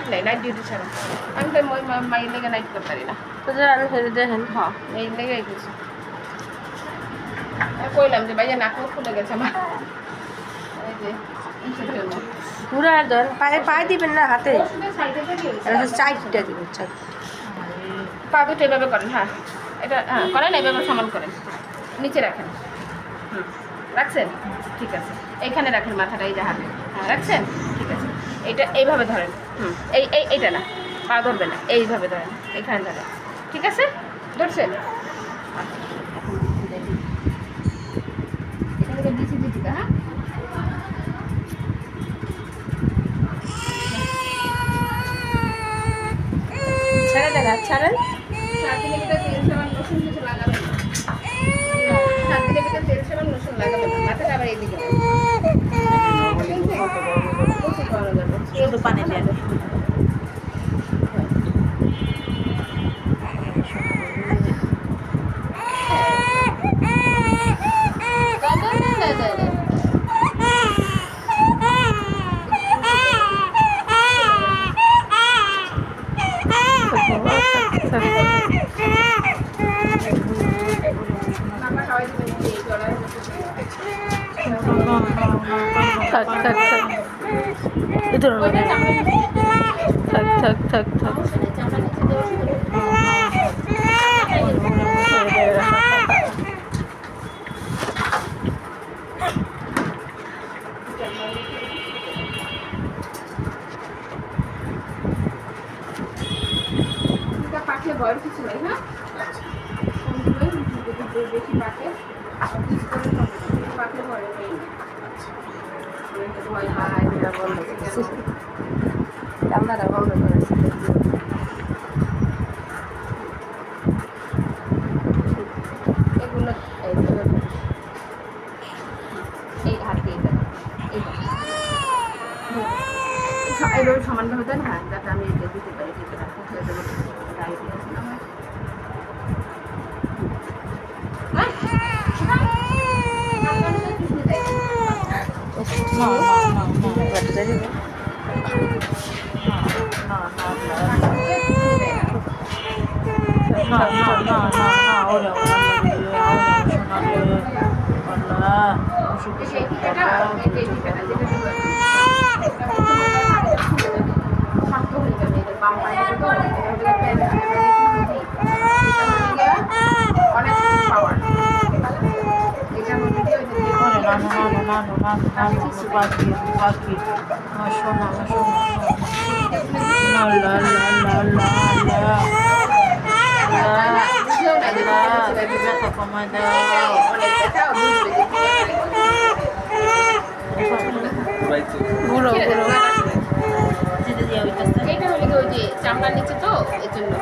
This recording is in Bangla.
নাইট নাই, নাইট ডিউটি ছাড়া আমি তো মাইয়ের লেগে নাইট করতে পারি না। তো আমি হেরে দেখেন। হ্যাঁ এই লেগেই গেছি, কইলাম যে ভাইয়া নাক খুলে গেছে আমার, এই যে ইসের জন্য। পুরা ধর পায়ে পায়ে দিবেন না, হাতে চারটা দিবেন, চার পা দুটো এভাবে করেন। হ্যাঁ এটা হ্যাঁ করেন, এভাবে সমান করেন, নিচে রাখেন। রাখছেন? ঠিক আছে, এইখানে রাখেন মাথাটা, এই যে হাতে। হ্যাঁ রাখছেন? ঠিক আছে, এইটা এইভাবে ধরেন। এইটা না, পা ধরবে না, এইভাবে ধরেন, এইখানে ধরেন। ঠিক আছে, ধরছেন? এখান থেকে দিচ্ছি দিচ্ছি। হ্যাঁ ছাড়া দেখা ছাড়েন। 7 দিনের ভিতরে তেল সাবান রসুন কিছু লাগাবেন না। 7 দিনের ভিতরে তেল সাবান রসুন লাগাবেন না, মাথাটা আবার এইদিকে শুধু পানি দিয়ে থাক থাক থাক থাক থাক থাক থাক। পাখে বয়স কিছু নাই। হ্যাঁ বেশি পাখে পাখে ভয় নেই, ভয় পায় বন্ধ করেছে, ক্যামেরা বন্ধ করেছে। এগুলো এই হাত দিয়ে এইভাবে সমানভাবে দেন। হ্যাঁ যাতে আমি দিতে পারি, দিতে পারি। চামড়ার নিচে তো এর জন্য